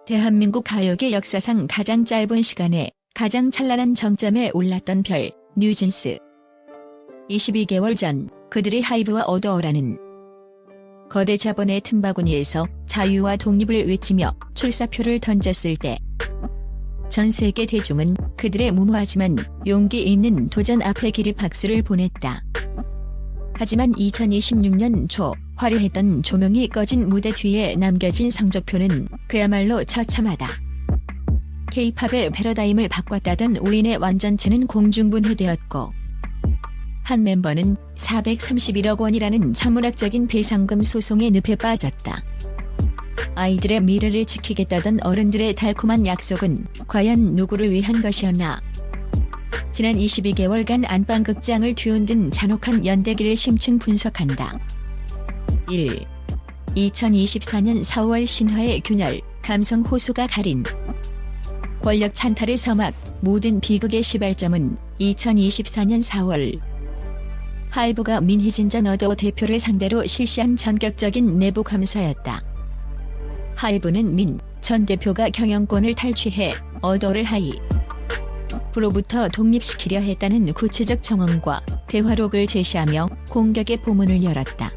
대한민국 가요계 역사상 가장 짧은 시간에 가장 찬란한 정점에 올랐던 별, 뉴진스. 22개월 전 그들이 하이브와 어더어라는 거대 자본의 틈바구니에서 자유와 독립을 외치며 출사표를 던졌을 때 전 세계 대중은 그들의 무모하지만 용기 있는 도전 앞에 기립 박수를 보냈다. 하지만 2026년 초 화려했던 조명이 꺼진 무대 뒤에 남겨진 성적표는 그야말로 처참하다. K-팝의 패러다임을 바꿨다던 우인의 완전체는 공중분해되었고 한 멤버는 431억 원이라는 천문학적인 배상금 소송의 늪에 빠졌다. 아이들의 미래를 지키겠다던 어른들의 달콤한 약속은 과연 누구를 위한 것이었나? 지난 22개월간 안방극장을 뒤흔든 잔혹한 연대기를 심층 분석한다. 1. 2024년 4월 신화의 균열, 감성 호소가 가린 권력 찬탈의 서막, 모든 비극의 시발점은 2024년 4월 하이브가 민희진 전 어더 대표를 상대로 실시한 전격적인 내부 감사였다. 하이브는 민 전 대표가 경영권을 탈취해 어더를 하이브로부터 독립시키려 했다는 구체적 정황과 대화록을 제시하며 공격의 포문을 열었다.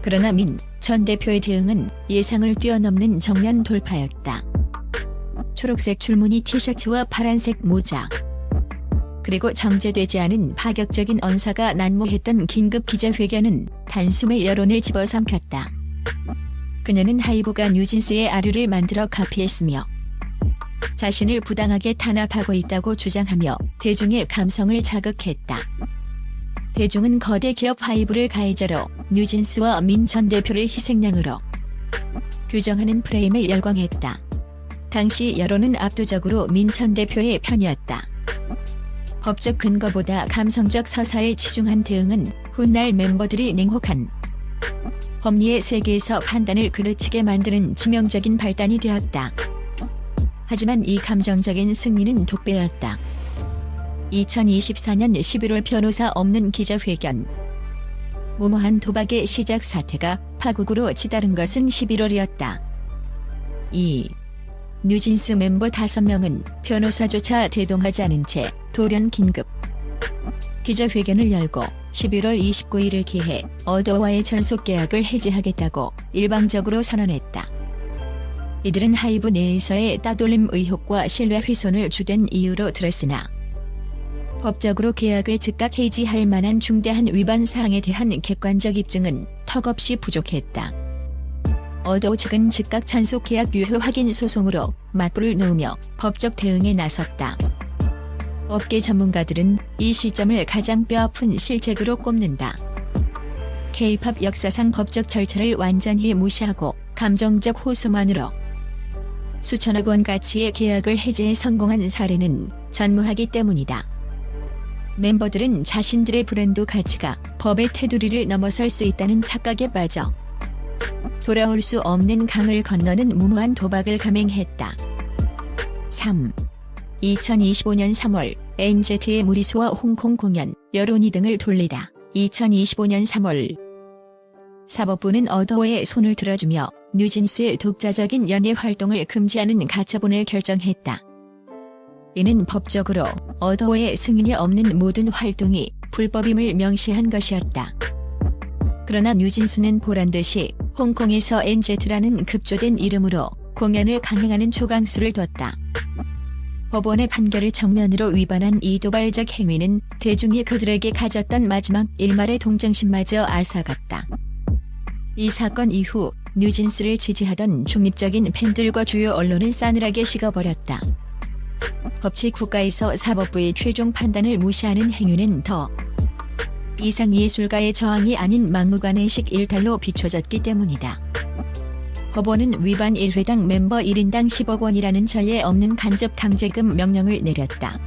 그러나 민 전 대표의 대응은 예상을 뛰어넘는 정면 돌파였다. 초록색 줄무늬 티셔츠와 파란색 모자, 그리고 정제되지 않은 파격적인 언사가 난무했던 긴급 기자회견은 단숨에 여론을 집어삼켰다. 그녀는 하이브가 뉴진스의 아류를 만들어 카피했으며 자신을 부당하게 탄압하고 있다고 주장하며 대중의 감성을 자극했다. 대중은 거대 기업 하이브를 가해자로 뉴진스와 민 전 대표를 희생양으로 규정하는 프레임에 열광했다. 당시 여론은 압도적으로 민 전 대표의 편이었다. 법적 근거보다 감성적 서사에 치중한 대응은 훗날 멤버들이 냉혹한 법리의 세계에서 판단을 그르치게 만드는 치명적인 발단이 되었다. 하지만 이 감정적인 승리는 독배였다. 2024년 11월 변호사 없는 기자회견. 무모한 도박의 시작 사태가 파국으로 치달은 것은 11월이었다. 2. 뉴진스 멤버 5명은 변호사조차 대동하지 않은 채 돌연 긴급 기자회견을 열고 11월 29일을 기해 어더와의 전속 계약을 해지하겠다고 일방적으로 선언했다. 이들은 하이브 내에서의 따돌림 의혹과 신뢰 훼손을 주된 이유로 들었으나 법적으로 계약을 즉각 해지할 만한 중대한 위반 사항에 대한 객관적 입증은 턱없이 부족했다. 어더 측은 즉각 전속 계약 유효 확인 소송으로 맞불을 놓으며 법적 대응에 나섰다. 업계 전문가들은 이 시점을 가장 뼈아픈 실책으로 꼽는다. K-팝 역사상 법적 절차를 완전히 무시하고 감정적 호소만으로 수천억 원 가치의 계약을 해지에 성공한 사례는 전무하기 때문이다. 멤버들은 자신들의 브랜드 가치가 법의 테두리를 넘어설 수 있다는 착각에 빠져 돌아올 수 없는 강을 건너는 무모한 도박을 감행했다. 3. 2025년 3월 NZ의 무리수와 홍콩 공연, 여론 2등을 돌리다. 2025년 3월 사법부는 어더의 손을 들어주며 뉴진스의 독자적인 연예 활동을 금지하는 가처분을 결정했다. 이는 법적으로 어더의 승인이 없는 모든 활동이 불법임을 명시한 것이었다. 그러나 뉴진스는 보란듯이 홍콩에서 NZ라는 급조된 이름으로 공연을 강행하는 초강수를 뒀다. 법원의 판결을 정면으로 위반한 이 도발적 행위는 대중이 그들에게 가졌던 마지막 일말의 동정심마저 앗아갔다. 이 사건 이후 뉴진스를 지지하던 중립적인 팬들과 주요 언론은 싸늘하게 식어버렸다. 법치 국가에서 사법부의 최종 판단을 무시하는 행위는 더 이상 예술가의 저항이 아닌 막무가내식 일탈로 비춰졌기 때문이다. 법원은 위반 1회당 멤버 1인당 10억 원이라는 전례 없는 간접 강제금 명령을 내렸다.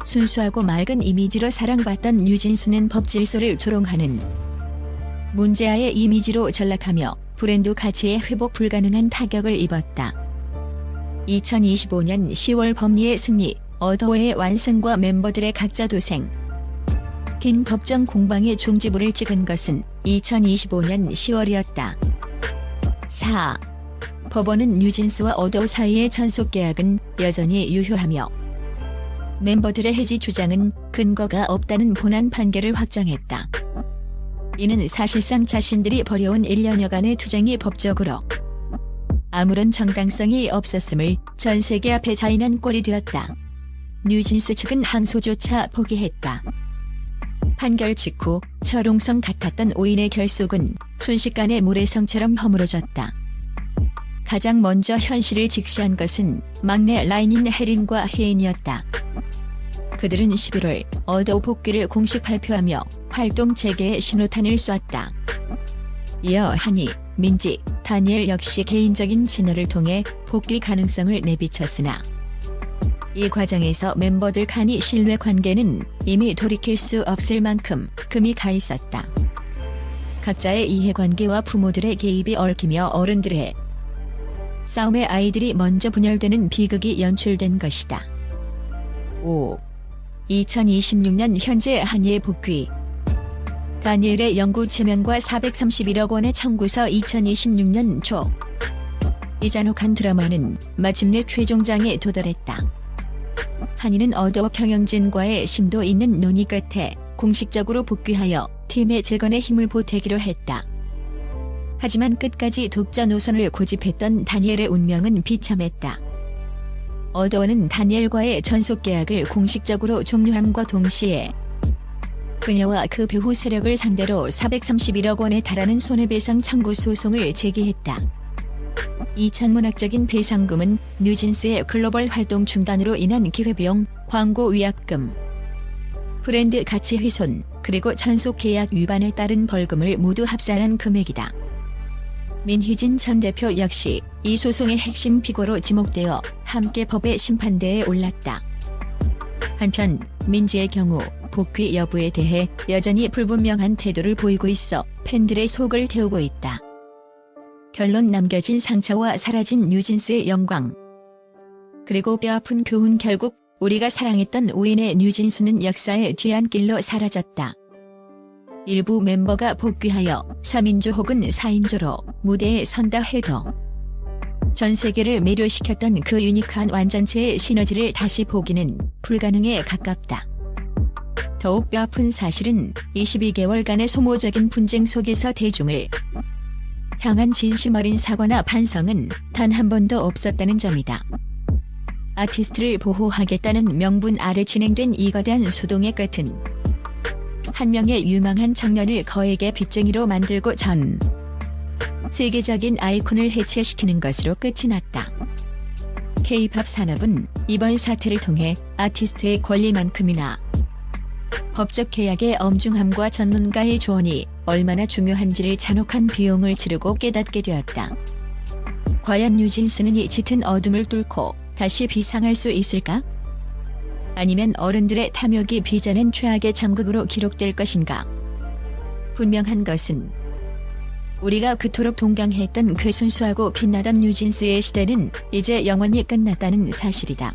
순수하고 맑은 이미지로 사랑받던 뉴진스는 법 질서를 조롱하는 문제아의 이미지로 전락하며 브랜드 가치에 회복 불가능한 타격을 입었다. 2025년 10월 법리의 승리, 어더의 완성과 멤버들의 각자 도생. 긴 법정 공방의 종지부를 찍은 것은 2025년 10월이었다. 4. 법원은 뉴진스와 어도우 사이의 전속 계약은 여전히 유효하며 멤버들의 해지 주장은 근거가 없다는 본안 판결을 확정했다. 이는 사실상 자신들이 벌여온 1년여간의 투쟁이 법적으로 아무런 정당성이 없었음을 전 세계 앞에 자인한 꼴이 되었다. 뉴진스 측은 항소조차 포기했다. 판결 직후 철옹성 같았던 5인의 결속은 순식간에 모래성처럼 허물어졌다. 가장 먼저 현실을 직시한 것은 막내 라인인 혜린과 혜인이었다. 그들은 11월 어도우 복귀를 공식 발표하며 활동 재개의 신호탄을 쐈다. 이어 한이, 민지, 다니엘 역시 개인적인 채널을 통해 복귀 가능성을 내비쳤으나 이 과정에서 멤버들 간의 신뢰 관계는 이미 돌이킬 수 없을 만큼 금이 가 있었다. 각자의 이해관계와 부모들의 개입이 얽히며 어른들의 싸움에 아이들이 먼저 분열되는 비극이 연출된 것이다. 5. 2026년 현재 한이의 복귀. 다니엘의 영구 제명과 431억 원의 청구서. 2026년 초 이 잔혹한 드라마는 마침내 최종장에 도달했다. 한이는 어도우 경영진과의 심도 있는 논의 끝에 공식적으로 복귀하여 팀의 재건에 힘을 보태기로 했다. 하지만 끝까지 독자 노선을 고집했던 다니엘의 운명은 비참했다. 어도우는 다니엘과의 전속 계약을 공식적으로 종료함과 동시에 그녀와 그 배후 세력을 상대로 431억 원에 달하는 손해배상 청구 소송을 제기했다. 이 천문학적인 배상금은 뉴진스의 글로벌 활동 중단으로 인한 기회비용, 광고 위약금, 브랜드 가치 훼손, 그리고 전속 계약 위반에 따른 벌금을 모두 합산한 금액이다. 민희진 전 대표 역시 이 소송의 핵심 피고로 지목되어 함께 법의 심판대에 올랐다. 한편 민지의 경우 복귀 여부에 대해 여전히 불분명한 태도를 보이고 있어 팬들의 속을 태우고 있다. 결론: 남겨진 상처와 사라진 뉴진스의 영광. 그리고 뼈아픈 교훈. 결국 우리가 사랑했던 5인의 뉴진스는 역사의 뒤안길로 사라졌다. 일부 멤버가 복귀하여 3인조 혹은 4인조로 무대에 선다 해도 전 세계를 매료시켰던 그 유니크한 완전체의 시너지를 다시 보기는 불가능에 가깝다. 더욱 뼈아픈 사실은 22개월간의 소모적인 분쟁 속에서 대중을 향한 진심 어린 사과나 반성은 단 한 번도 없었다는 점이다. 아티스트를 보호하겠다는 명분 아래 진행된 이 거대한 소동의 끝은 한 명의 유망한 청년을 거액의 빚쟁이로 만들고 전 세계적인 아이콘을 해체시키는 것으로 끝이 났다. K-팝 산업은 이번 사태를 통해 아티스트의 권리만큼이나 법적 계약의 엄중함과 전문가의 조언이 얼마나 중요한지를 잔혹한 비용을 치르고 깨닫게 되었다. 과연 뉴진스는 이 짙은 어둠을 뚫고 다시 비상할 수 있을까? 아니면 어른들의 탐욕이 빚어낸 최악의 잠극으로 기록될 것인가? 분명한 것은 우리가 그토록 동경했던 그 순수하고 빛나던 뉴진스의 시대는 이제 영원히 끝났다는 사실이다.